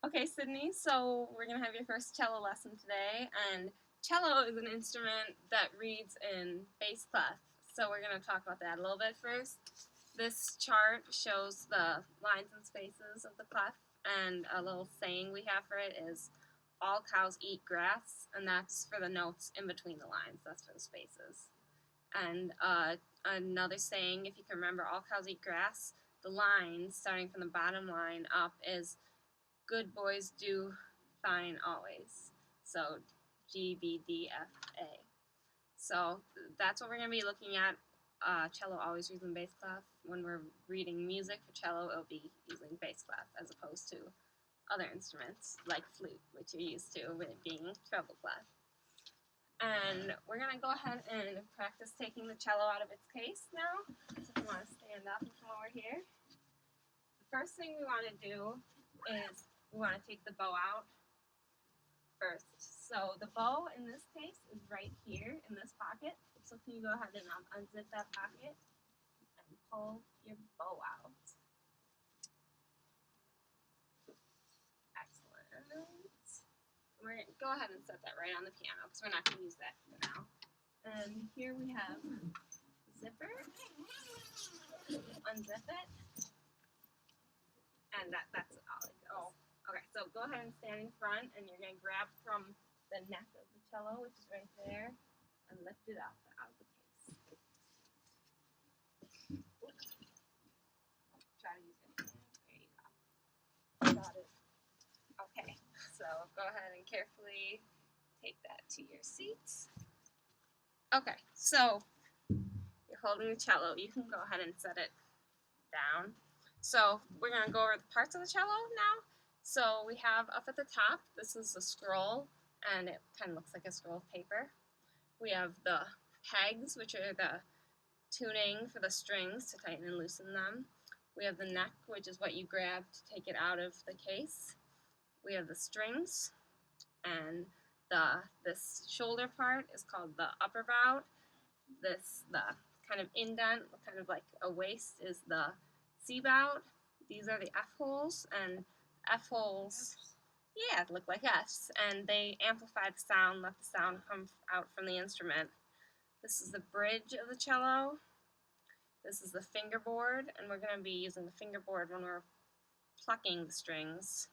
Okay, Sydney, so we're going to have your first cello lesson today, and cello is an instrument that reads in bass clef, so we're going to talk about that a little bit first. This chart shows the lines and spaces of the clef, and a little saying we have for it is, all cows eat grass, and that's for the notes in between the lines, that's for the spaces. And another saying, if you can remember, all cows eat grass, the line, starting from the bottom line up, is good boys do fine always. So GBDFA. So that's what we're going to be looking at. Cello always reads in bass clef. When we're reading music for cello, it'll be using bass clef as opposed to other instruments like flute, which you're used to with it being treble clef. And we're going to go ahead and practice taking the cello out of its case now. So if you want to stand up and come over here. The first thing we want to do is we want to take the bow out first. So the bow in this case is right here in this pocket. So can you go ahead and unzip that pocket and pull your bow out. Excellent. We're going to go ahead and set that right on the piano because we're not going to use that for now. And here we have the zipper. Unzip it. And that's all it goes. Okay, so go ahead and stand in front, and you're going to grab from the neck of the cello, which is right there, and lift it up out of the case. Try to use your hand. There you go. Got it. Okay, so go ahead and carefully take that to your seat. Okay, so you're holding the cello. You can go ahead and set it down. So we're going to go over the parts of the cello now. So we have up at the top, this is a scroll, and it kind of looks like a scroll of paper. We have the pegs, which are the tuning for the strings to tighten and loosen them. We have the neck, which is what you grab to take it out of the case. We have the strings, and this shoulder part is called the upper bout. The kind of indent, kind of like a waist, is the C bout. These are the F holes, and F holes, yeah, look like Fs, and they amplify the sound, let the sound come out from the instrument. This is the bridge of the cello. This is the fingerboard, and we're going to be using the fingerboard when we're plucking the strings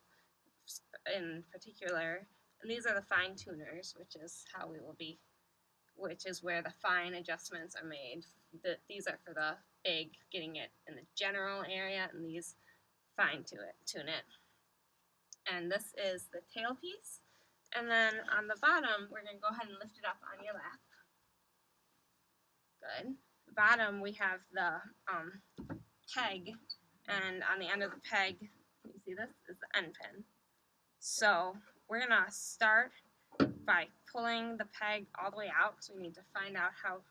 in particular. And these are the fine tuners, which is how we will be, which is where the fine adjustments are made. These are for the big, getting it in the general area, and these fine tune it. And this is the tailpiece. And then on the bottom, we're going to go ahead and lift it up on your lap. Good. The bottom, we have the peg, and on the end of the peg, you see this, is the end pin. So we're going to start by pulling the peg all the way out, because we need to find out how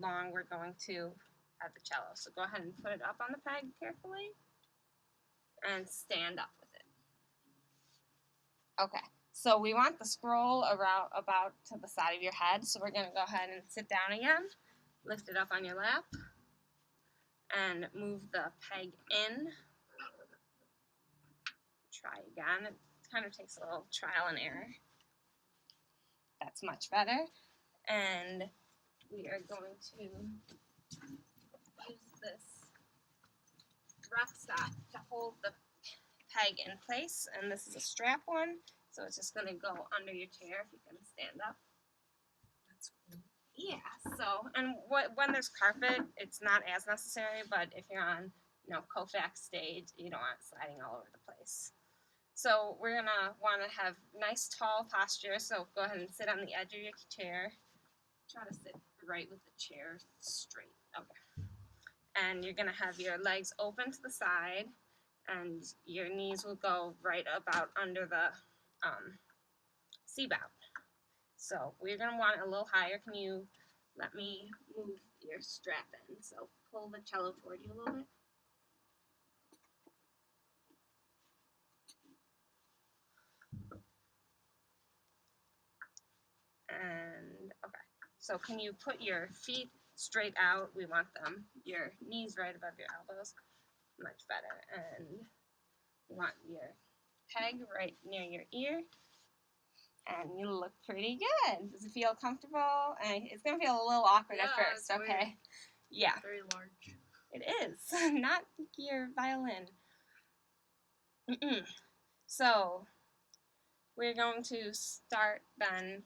long we're going to have the cello. So go ahead and put it up on the peg carefully and stand up with it. Okay, so we want the scroll around about to the side of your head, so we're going to go ahead and sit down again, lift it up on your lap, and move the peg in. Try again. It kind of takes a little trial and error. That's much better. And we are going to use this rough stop to hold the peg in place, and this is a strap one, so it's just going to go under your chair if you can stand up. That's cool. Yeah, so, and when there's carpet, it's not as necessary, but if you're on, Kofax stage, you don't want it sliding all over the place. So we're going to want to have nice tall posture, so go ahead and sit on the edge of your chair. Try to sit right with the chair straight. Okay. And you're going to have your legs open to the side, and your knees will go right about under the C bout. So we're going to want it a little higher. Can you let me move your strap in? So pull the cello toward you a little bit. And okay. So can you put your feet straight out? We want them, your knees right above your elbows. Much better. And You want your peg right near your ear, and you look pretty good. Does it feel comfortable? And it's gonna feel a little awkward at first, it's okay? weird. Yeah, Very large. it is. Not your violin. So we're going to start then.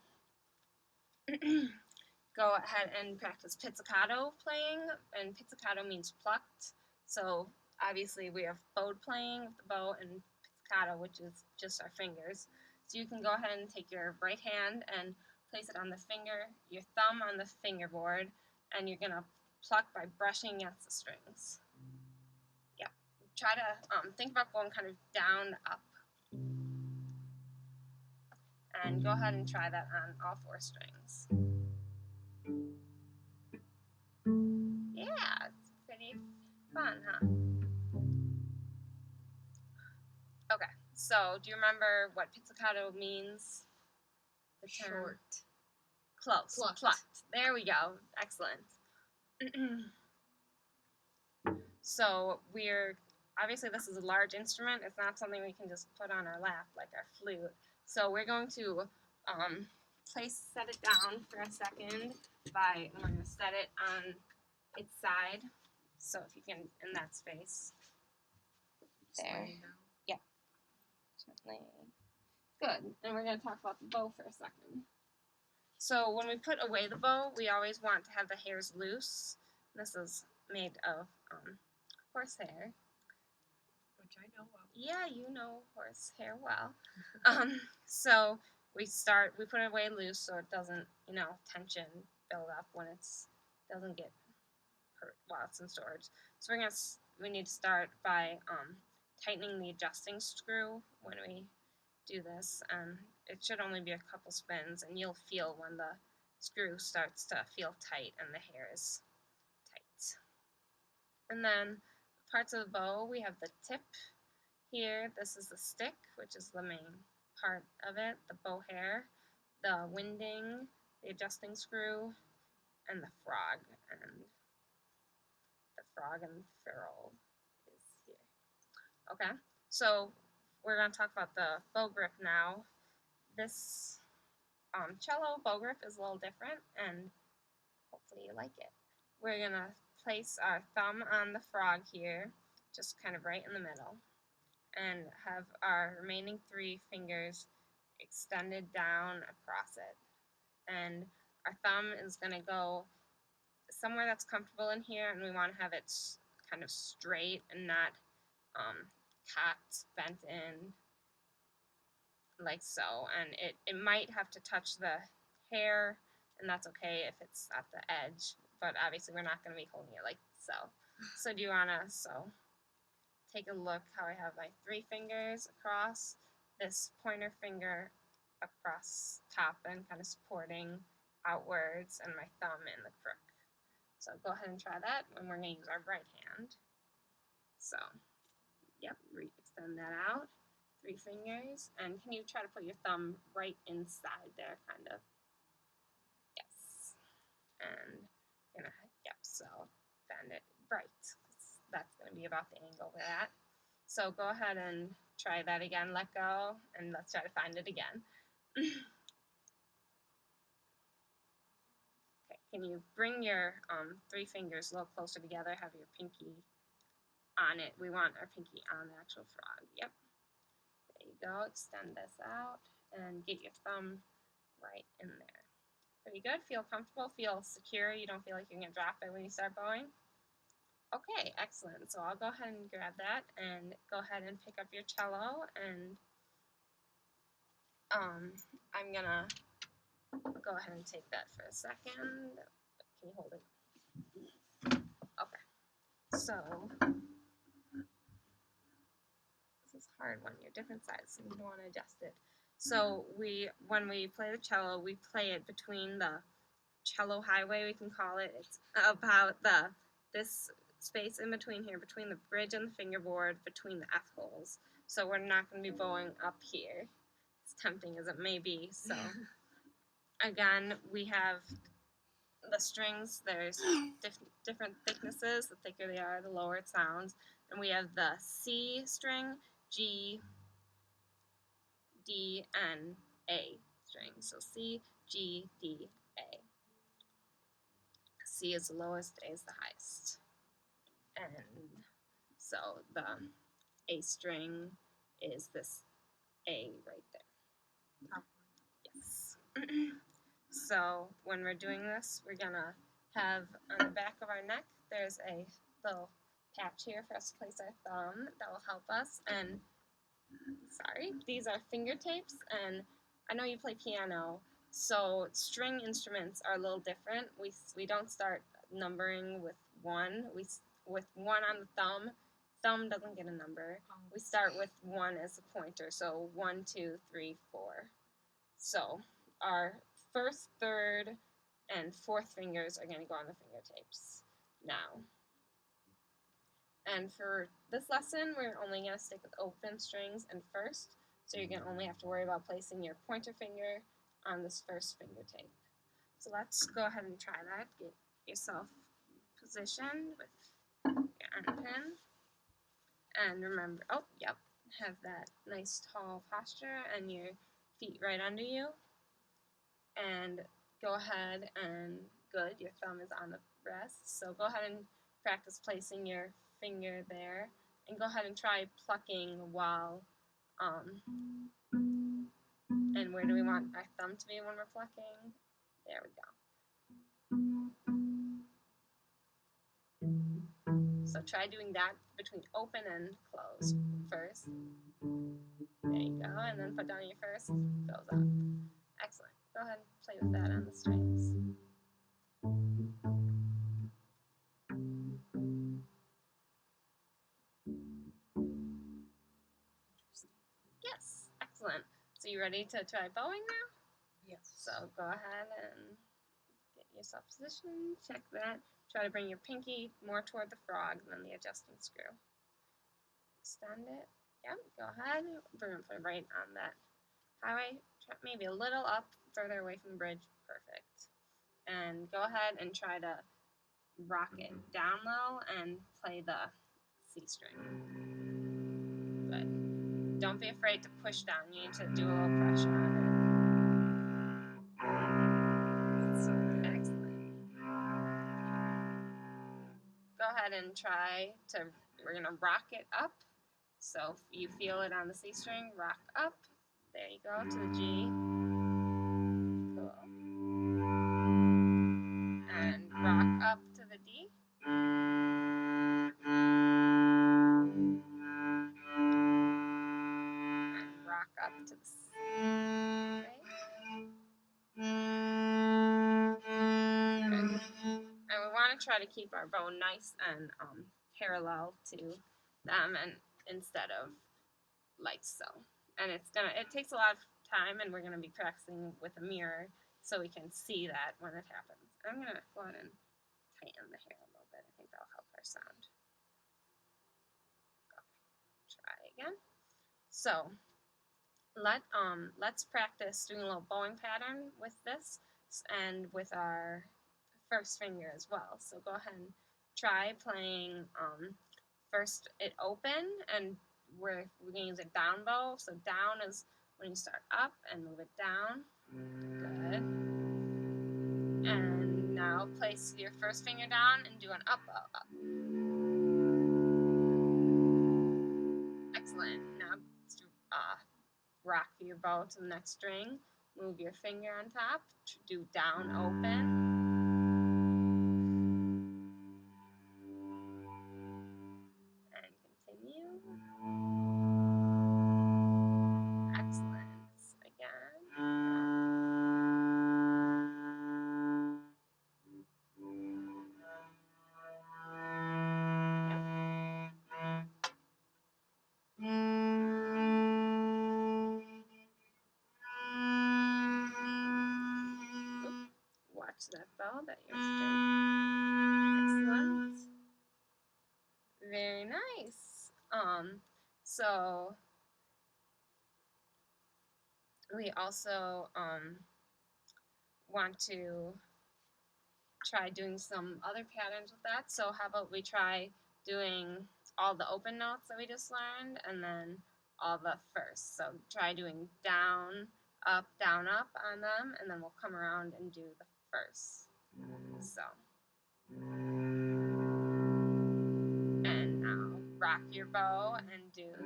Go ahead and practice pizzicato playing, and pizzicato means plucked. So obviously we have bowed playing with the bow and pizzicato, which is just our fingers. So you can go ahead and take your right hand and place it on the finger, your thumb on the fingerboard, and you're gonna pluck by brushing against the strings. Yeah. Try to think about going kind of down, up, and go ahead and try that on all 4 strings. Yeah, it's pretty fun, huh? Okay, so do you remember what pizzicato means? The term? Short. Close. Plucked. There we go. Excellent. So obviously this is a large instrument. It's not something we can just put on our lap like our flute. So we're going to set it down for a second and we're going to set it on its side. So if you can, in that space. There. Yep. Gently. Good. And we're going to talk about the bow for a second. So when we put away the bow, we always want to have the hairs loose. This is made of horsehair. Which I know of. Yeah, you know horsehair well. So we put it away loose so it doesn't, tension build up when doesn't get hurt while it's in storage. So we need to start by tightening the adjusting screw when we do this. It should only be a couple spins, and you'll feel when the screw starts to feel tight and the hair is tight. And then parts of the bow, we have the tip here. This is the stick, which is the main part of it, the bow hair, the winding, the adjusting screw, and the frog. And the frog and ferrule is here. Okay, so we're going to talk about the bow grip now. This cello bow grip is a little different, and hopefully you like it. We're going to place our thumb on the frog here, just kind of right in the middle, and have our remaining 3 fingers extended down across it. And our thumb is going to go somewhere that's comfortable in here, and we want to have it kind of straight and not cocked, bent in, like so. And it might have to touch the hair, and that's okay if it's at the edge, but obviously we're not going to be holding it like so. So do you want to, take a look how I have my 3 fingers across, this pointer finger across top and kind of supporting outwards, and my thumb in the crook. So go ahead and try that, and we're going to use our right hand. So, yep, extend that out, 3 fingers, and can you try to put your thumb right inside there, kind of? Yes. And so bend it right. That's going to be about the angle we're at. So go ahead and try that again, let go, and let's try to find it again. Okay, can you bring your 3 fingers a little closer together, have your pinky on it. We want our pinky on the actual frog. Yep. There you go. Extend this out and get your thumb right in there. Pretty good. Feel comfortable. Feel secure. You don't feel like you're going to drop it when you start bowing. Okay, excellent. So I'll go ahead and grab that and go ahead and pick up your cello, and I'm going to go ahead and take that for a second. Can you hold it? Okay. So this is hard when you're different sizes, so you don't want to adjust it. So when we play the cello, we play it between the cello highway, we can call it. It's about this space in between here, between the bridge and the fingerboard, between the F holes. So we're not going to be bowing up here, as tempting as it may be. So again, we have the strings. There's different thicknesses. The thicker they are, the lower it sounds. And we have the C string G, D, and A string. So C, G, D, A. C is the lowest, A is the highest. And so the A string is this A right there. Top Yes. So when we're doing this, we're gonna have on the back of our neck, there's a little patch here for us to place our thumb that will help us. And sorry, these are finger tapes, and I know you play piano, so string instruments are a little different. We don't start numbering with one. With one on the thumb. Thumb doesn't get a number. We start with one as a pointer. So 1, 2, 3, 4. So our first, third, and fourth fingers are going to go on the finger tapes now. And for this lesson, we're only going to stick with open strings and first. So you're going to only have to worry about placing your pointer finger on this first finger tape. So let's go ahead and try that. Get yourself positioned with your end pin. And remember, oh, yep, have that nice tall posture and your feet right under you. And go ahead and, good, your thumb is on the rest. So go ahead and practice placing your finger there. And go ahead and try plucking while, and where do we want our thumb to be when we're plucking? There we go. So try doing that between open and closed first. There you go, and then put down your first, goes up. Excellent. Go ahead and play with that on the strings. Yes, excellent. So you ready to try bowing now? Yes. So go ahead and get yourself positioned, check that. Try to bring your pinky more toward the frog than the adjusting screw. Extend it. Yep, go ahead. We're going to put it right on that highway. Maybe a little up, further away from the bridge. Perfect. And go ahead and try to rock it down low and play the C string. Good. Don't be afraid to push down. You need to do a little pressure on it. So good. Excellent. Go ahead and try to, we're going to rock it up. So if you feel it on the C string, rock up. There you go, to the G. Cool. And rock up to the D. And rock up to the C. Okay. Good. And we want to try to keep our bow nice and parallel to them, and instead of like so. And it takes a lot of time, and we're gonna be practicing with a mirror so we can see that when it happens. I'm gonna go ahead and tighten the hair a little bit. I think that'll help our sound. Try again. So let's practice doing a little bowing pattern with this and with our first finger as well. So go ahead and try playing first it open, and we're going to use a down bow. So down is when you start up and move it down. Good. And now place your first finger down and do an up, up, up. Excellent. Now rock your bow to the next string. Move your finger on top. Do down, open. And continue. Excellent. Again. Watch that bow that you're stringing. Excellent. Very nice. So we also want to try doing some other patterns with that. So how about we try doing all the open notes that we just learned, and then all the first. So try doing down, up on them, and then we'll come around and do the first. So, and now rock your bow and do good.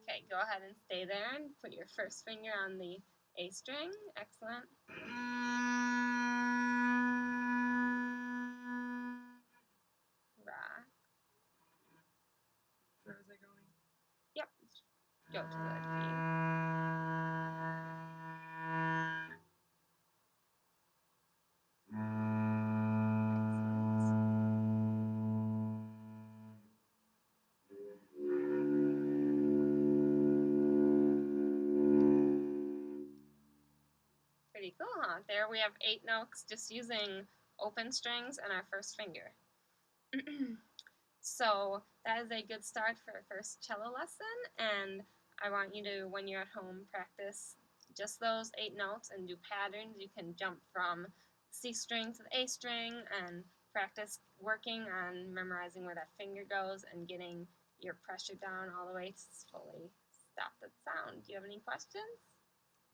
Okay, go ahead and stay there and put your first finger on the A string. Excellent. Rock. Where was I going? Yep. Go to the key. Pretty cool, huh? There we have 8 notes just using open strings and our first finger. So that is a good start for a first cello lesson, and I want you to, when you're at home, practice just those 8 notes and do patterns. You can jump from C string to the A string and practice working on memorizing where that finger goes and getting your pressure down all the way to fully stop the sound. Do you have any questions?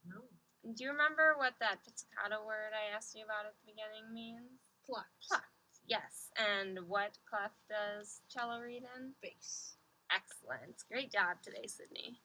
No. Do you remember what that pizzicato word I asked you about at the beginning means? Plucked. Plucked, yes. And what clef does cello read in? Bass. Excellent. Great job today, Sydney.